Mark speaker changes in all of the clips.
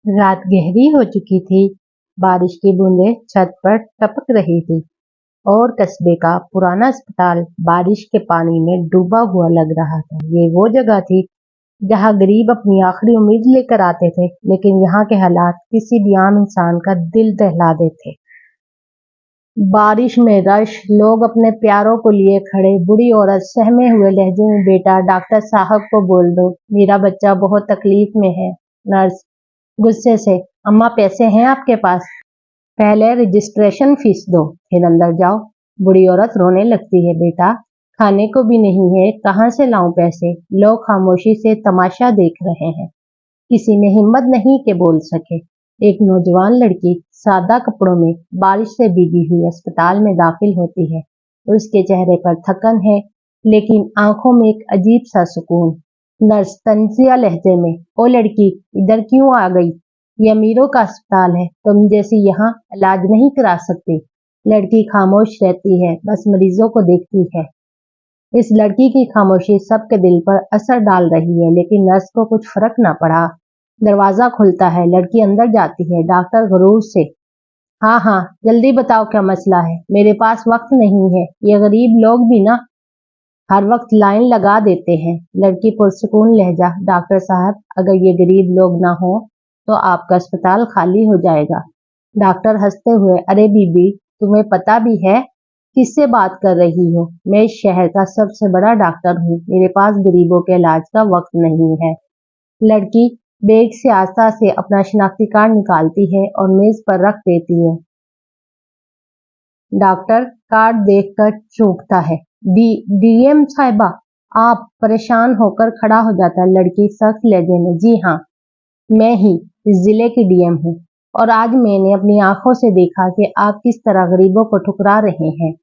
Speaker 1: रात गहरी हो चुकी थी। बारिश की बूंदें छत पर टपक रही थी और कस्बे का पुराना अस्पताल बारिश के पानी में डूबा हुआ लग रहा था। ये वो जगह थी जहां गरीब अपनी आखिरी उम्मीद लेकर आते थे, लेकिन यहाँ के हालात किसी भी आम इंसान का दिल दहला देते। बारिश में रश, लोग अपने प्यारों को लिए खड़े। बुढ़ी औरत सहमे हुए लहजे में, बेटा डॉक्टर साहब को बोल दो, मेरा बच्चा बहुत तकलीफ में है। नर्स गुस्से से, अम्मा पैसे हैं आपके पास? पहले रजिस्ट्रेशन फीस दो, फिर अंदर जाओ। बुढ़ी औरत रोने लगती है, बेटा खाने को भी नहीं है, कहाँ से लाऊं पैसे? लोग खामोशी से तमाशा देख रहे हैं। किसी में हिम्मत नहीं कि बोल सके। एक नौजवान लड़की सादा कपड़ों में बारिश से भीगी हुई अस्पताल में दाखिल होती है। उसके चेहरे पर थकन है, लेकिन आंखों में एक अजीब सा सुकून। नर्स तंजिया लहजे में, ओ लड़की इधर क्यों आ गई? ये अमीरों का अस्पताल है, तुम जैसी यहाँ इलाज नहीं करा सकती। लड़की खामोश रहती है, बस मरीजों को देखती है। इस लड़की की खामोशी सबके दिल पर असर डाल रही है, लेकिन नर्स को कुछ फर्क ना पड़ा। दरवाजा खुलता है, लड़की अंदर जाती है। डॉक्टर गुरूर से, हाँ हाँ जल्दी बताओ क्या मसला है, मेरे पास वक्त नहीं है। ये गरीब लोग भी ना हर वक्त लाइन लगा देते हैं। लड़की पुरसुकून लहजा, डॉक्टर साहब अगर ये गरीब लोग ना हो तो आपका अस्पताल खाली हो जाएगा। डॉक्टर हंसते हुए, अरे बीबी तुम्हें पता भी है किससे बात कर रही हो? मैं इस शहर का सबसे बड़ा डॉक्टर हूँ, मेरे पास गरीबों के इलाज का वक्त नहीं है। लड़की बैग से आस्ता से अपना शिनाख्ती कार्ड निकालती है और मेज पर रख देती है। डॉक्टर कार्ड देखकर चौंकता है। डीएम साहिबा? आप? परेशान होकर खड़ा हो जाता है। लड़की सख्त लहजे में, जी हाँ मैं ही इस जिले की डीएम हूँ, और आज मैंने अपनी आंखों से देखा कि आप किस तरह गरीबों को ठुकरा रहे हैं।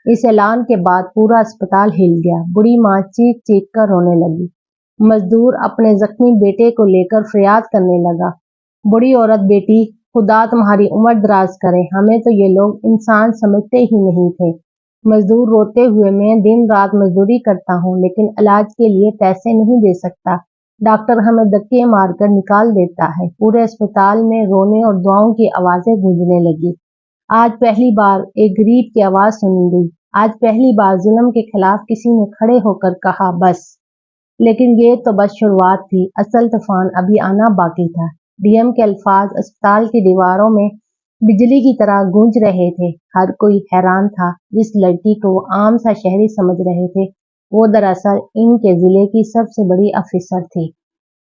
Speaker 1: इस ऐलान के बाद पूरा अस्पताल हिल गया। बुढ़ी माँ चीख चीख कर रोने लगी। मजदूर अपने जख्मी बेटे को लेकर फरियाद करने लगा। बुढ़ी औरत, बेटी खुदा तुम्हारी उम्र दराज करे, हमें तो ये लोग इंसान समझते ही नहीं थे। मजदूर रोते हुए, मैं दिन रात मजदूरी करता हूँ लेकिन इलाज के लिए पैसे नहीं दे सकता। डॉक्टर हमें धक्के मारकर निकाल देता है। पूरे अस्पताल में रोने और दुआओं की आवाजें गूंजने लगी। आज पहली बार एक गरीब की आवाज सुनी गई। आज पहली बार जुल्म के खिलाफ किसी ने खड़े होकर कहा बस। लेकिन ये तो बस शुरुआत थी, असल तूफान अभी आना बाकी था। डीएम के अल्फाज अस्पताल की दीवारों में बिजली की तरह गूंज रहे थे। हर कोई हैरान था। जिस लड़की को वो आम सा शहरी समझ रहे थे, वो दरअसल इनके जिले की सबसे बड़ी अफसर थी।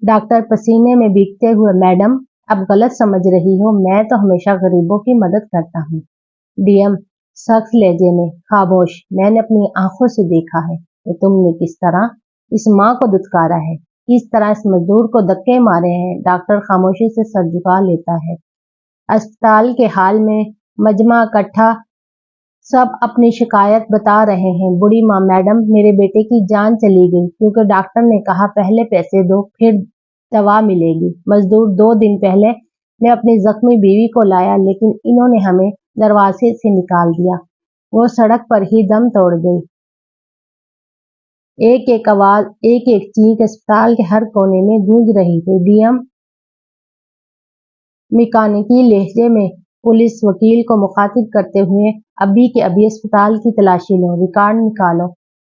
Speaker 1: डॉक्टर पसीने में भीगते हुए, मैडम अब गलत समझ रही हो, मैं तो हमेशा गरीबों की मदद करता हूँ। डीएम सख्त लहजे में, खामोश, मैंने अपनी आंखों से देखा है कि तुमने किस तरह इस माँ को दुत्कारा है, किस तरह इस मजदूर को धक्के मारे हैं। डॉक्टर खामोशी से सर झुका लेता है। अस्पताल के हाल में मजमा इकट्ठा, सब अपनी शिकायत बता रहे हैं। बुढ़ी माँ, मैडम मेरे बेटे की जान चली गई क्योंकि डॉक्टर ने कहा पहले पैसे दो फिर दवा मिलेगी। मजदूर, 2 दिन पहले मैं अपनी जख्मी बीवी को लाया लेकिन इन्होंने हमें दरवाजे से निकाल दिया। वो सड़क पर ही दम तोड़ गई। एक एक आवाज, एक एक चीख अस्पताल के हर कोने में गूंज रही थी। डीएम मैकेनिकी लहजे में पुलिस वकील को मुखातिब करते हुए, अभी के अभी अस्पताल की तलाशी लो, रिकॉर्ड निकालो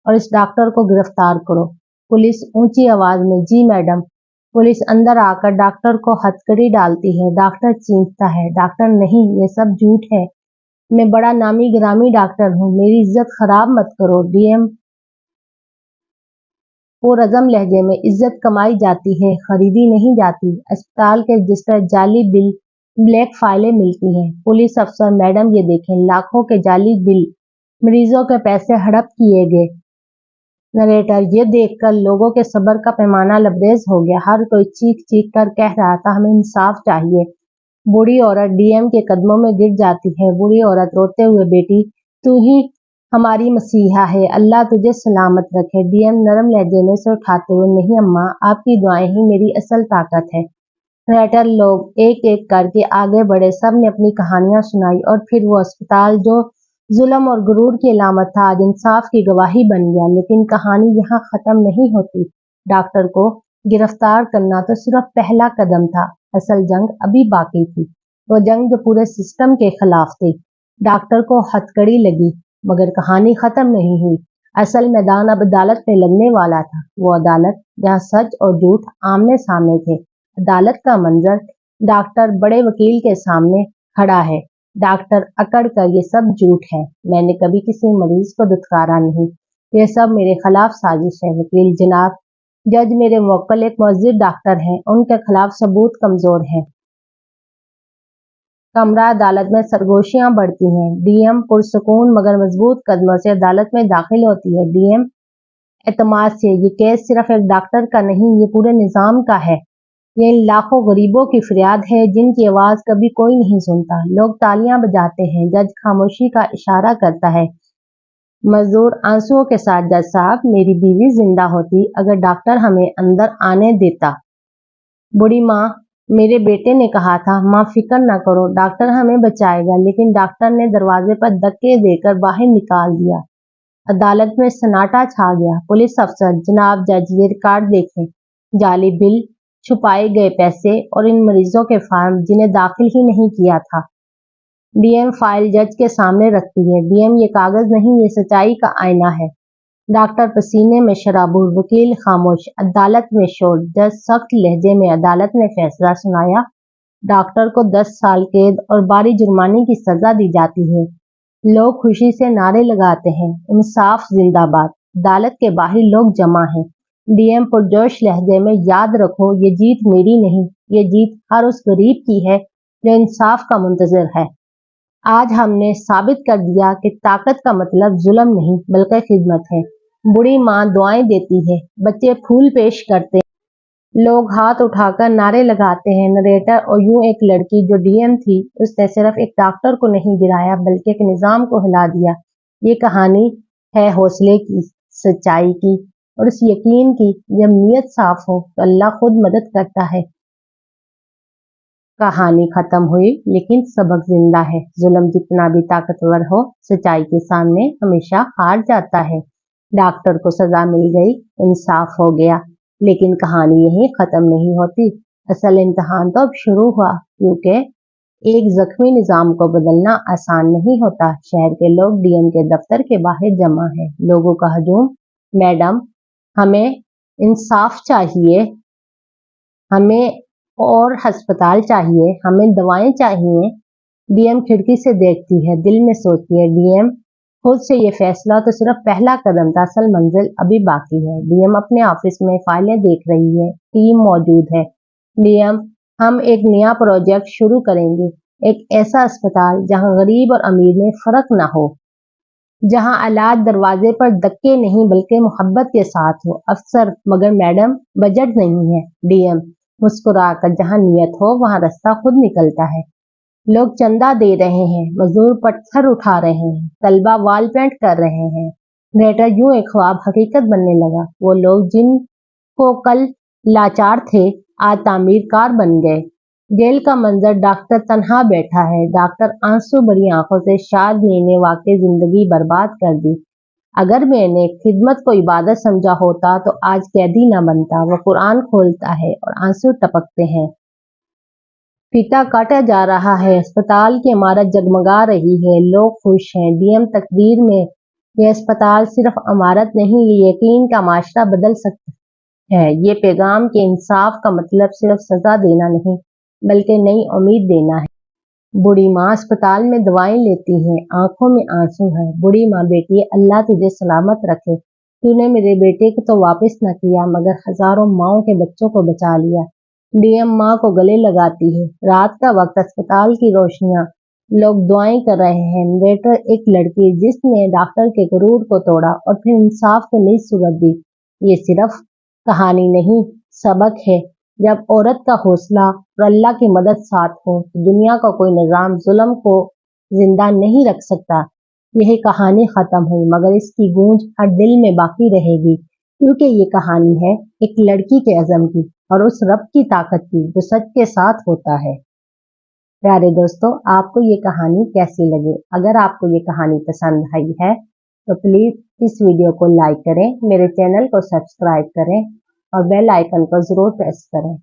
Speaker 1: और इस डॉक्टर को गिरफ्तार करो। पुलिस ऊंची आवाज में, जी मैडम। पुलिस अंदर आकर डॉक्टर को हथकड़ी डालती है। डॉक्टर चीखता है, डॉक्टर नहीं, ये सब झूठ है, मैं बड़ा नामी गिरामी डॉक्टर हूँ, मेरी इज्जत खराब मत करो। डीएम पुरअज़म लहजे में, इज्जत कमाई जाती है, खरीदी नहीं जाती। अस्पताल के रजिस्टर, जाली बिल, ब्लैक फाइलें मिलती हैं। पुलिस अफसर, मैडम ये देखें, लाखों के जाली बिल, मरीजों के पैसे हड़प किए गए। नरेटर, ये देखकर लोगों के सब्र का पैमाना लबरेज हो गया। हर कोई चीख चीख कर कह रहा था, हमें इंसाफ चाहिए। बूढ़ी औरत डीएम के कदमों में गिर जाती है। बूढ़ी औरत रोते हुए, बेटी तू ही हमारी मसीहा है, अल्लाह तुझे सलामत रखे। डीएम नरम लहजे में से उठाते हुए, नहीं अम्मा, आपकी दुआएं ही मेरी असल ताकत है। नरेटर, लोग एक एक करके आगे बढ़े। सब ने अपनी कहानियां सुनाई और फिर वो अस्पताल जो जुल्म और गुरूर की अलामत था, आज इंसाफ की गवाही बन गया। लेकिन कहानी यहाँ खत्म नहीं होती। डॉक्टर को गिरफ्तार करना तो सिर्फ पहला कदम था, असल जंग अभी बाकी थी। वो जंग जो पूरे सिस्टम के खिलाफ थी। डॉक्टर को हथकड़ी लगी, मगर कहानी खत्म नहीं हुई। असल मैदान अब अदालत में लगने वाला था। वो अदालत जहाँ सच और झूठ आमने सामने थे। अदालत का मंजर, डॉक्टर बड़े वकील के सामने खड़ा है। डॉक्टर अकड़ कर, ये सब झूठ है, मैंने कभी किसी मरीज को दुत्कारा नहीं, ये सब मेरे खिलाफ साजिश है। वकील जनाब, जज मेरे मुवक्किल एक मौजूद डॉक्टर हैं, उनके खिलाफ सबूत कमजोर है। कमरा अदालत में सरगोशियां बढ़ती हैं। डीएम पुरसुकून मगर मजबूत कदमों से अदालत में दाखिल होती है। डीएम एतमाद से, ये केस सिर्फ एक डॉक्टर का नहीं, ये पूरे निजाम का है। ये इन लाखों गरीबों की फरियाद है जिनकी आवाज कभी कोई नहीं सुनता। लोग तालियां बजाते हैं, जज खामोशी का इशारा करता है। मजदूर आंसुओं के साथ, जज साहब, मेरी बीवी जिंदा होती अगर डॉक्टर हमें अंदर आने देता। बूढ़ी माँ, मेरे बेटे ने कहा था, माँ फिक्र न करो, डॉक्टर हमें बचाएगा, लेकिन डॉक्टर ने दरवाजे पर धक्के देकर बाहर निकाल दिया। अदालत में सन्नाटा छा गया। पुलिस अफसर, जनाब जज, ये रिकॉर्ड देखें, जाली बिल, छुपाए गए पैसे और इन मरीजों के फार्म जिन्हें दाखिल ही नहीं किया था। डीएम फाइल जज के सामने रखती है। डीएम, ये कागज नहीं, ये सच्चाई का आईना है। डॉक्टर पसीने में शराबूर, वकील खामोश, अदालत में शोर। जज सख्त लहजे में अदालत में फैसला सुनाया। डॉक्टर को 10 साल कैद और भारी जुर्माने की सजा दी जाती है। लोग खुशी से नारे लगाते हैं, इंसाफ जिंदाबाद। अदालत के बाहर लोग जमा हैं। डीएम पुरजोश लहजे में, याद रखो, ये जीत मेरी नहीं, ये जीत हर उस गरीब की है जो इंसाफ का मुंतजर है। आज हमने साबित कर दिया कि ताकत का मतलब जुल्म नहीं बल्कि खिदमत है। बूढ़ी माँ दुआएं देती है, बच्चे फूल पेश करते हैं, लोग हाथ उठाकर नारे लगाते हैं। नरेटर, और यूं एक लड़की जो डीएम थी, उसने सिर्फ एक डॉक्टर को नहीं गिराया बल्कि एक निजाम को हिला दिया। ये कहानी है हौसले की, सच्चाई की और उस यकीन की, जब नीयत साफ हो तो अल्लाह खुद मदद करता है। कहानी खत्म हुई, लेकिन सबक जिंदा है। जुल्म जितना भी ताकतवर हो, सच्चाई के सामने हमेशा हार जाता है। डॉक्टर को सजा मिल गई, इंसाफ हो गया, लेकिन कहानी यही खत्म नहीं होती। असल इम्तिहान तो अब शुरू हुआ, क्योंकि एक जख्मी निजाम को बदलना आसान नहीं होता। शहर के लोग डीएम के दफ्तर के बाहर जमा है। लोगों का हजूम, मैडम, हमें इंसाफ चाहिए, हमें और अस्पताल चाहिए, हमें दवाएं चाहिए। डीएम खिड़की से देखती है, दिल में सोचती है, डीएम खुद से ये फैसला तो सिर्फ पहला कदम था, असल मंजिल अभी बाकी है। डीएम अपने ऑफिस में फाइलें देख रही है, टीम मौजूद है। डीएम, हम एक नया प्रोजेक्ट शुरू करेंगे, एक ऐसा अस्पताल जहां गरीब और अमीर में फर्क ना हो, जहां इलाज दरवाजे पर धक्के नहीं बल्कि मोहब्बत के साथ हो। अफसर, मगर मैडम, बजट नहीं है। डीएम मुस्कुराकर, जहां नियत हो वहां रास्ता खुद निकलता है। लोग चंदा दे रहे हैं, मजदूर पत्थर उठा रहे हैं, तलबा वॉल पेंट कर रहे हैं। ग्रेटर यूं एक ख्वाब हकीकत बनने लगा। वो लोग जिनको कल लाचार थे, आज तामीरकार बन गए। जेल का मंजर, डॉक्टर तन्हा बैठा है। डॉक्टर आंसू भरी आंखों से, शायद मैंने वाकई जिंदगी बर्बाद कर दी। अगर मैंने खिदमत को इबादत समझा होता तो आज कैदी न बनता। वो कुरान खोलता है और आंसू टपकते हैं। फीता काटा जा रहा है, अस्पताल की इमारत जगमगा रही है, लोग खुश हैं। डीएम तकदीर में, यह अस्पताल सिर्फ इमारत नहीं, ये यकीन का माशरा बदल सकता है। ये पैगाम के इंसाफ का मतलब सिर्फ सजा देना नहीं बल्कि नई उम्मीद देना है। बूढ़ी माँ अस्पताल में दवाएं लेती है, आंखों में आंसू है। बूढ़ी माँ, बेटी, अल्लाह तुझे सलामत रखे। तूने मेरे बेटे को तो वापस न किया, मगर हजारों माओं के बच्चों को बचा लिया। डीएम माँ को गले लगाती है। रात का वक्त, अस्पताल की रोशनियां, लोग दुआएं कर रहे हैं। नरेटर, एक लड़की जिसने डॉक्टर के गुरूर को तोड़ा और फिर इंसाफ को नई सूरत दी। ये सिर्फ कहानी नहीं, सबक है। जब औरत का हौसला और अल्लाह की मदद साथ हो तो दुनिया का कोई निजाम जुल्म को जिंदा नहीं रख सकता। यही कहानी खत्म हुई, मगर इसकी गूंज हर दिल में बाकी रहेगी, क्योंकि ये कहानी है एक लड़की के अज़म की और उस रब की ताकत की जो सच के साथ होता है। प्यारे दोस्तों, आपको ये कहानी कैसी लगी? अगर आपको ये कहानी पसंद आई है तो प्लीज इस वीडियो को लाइक करें, मेरे चैनल को सब्सक्राइब करें और बेल आइकन को जरूर प्रेस करें।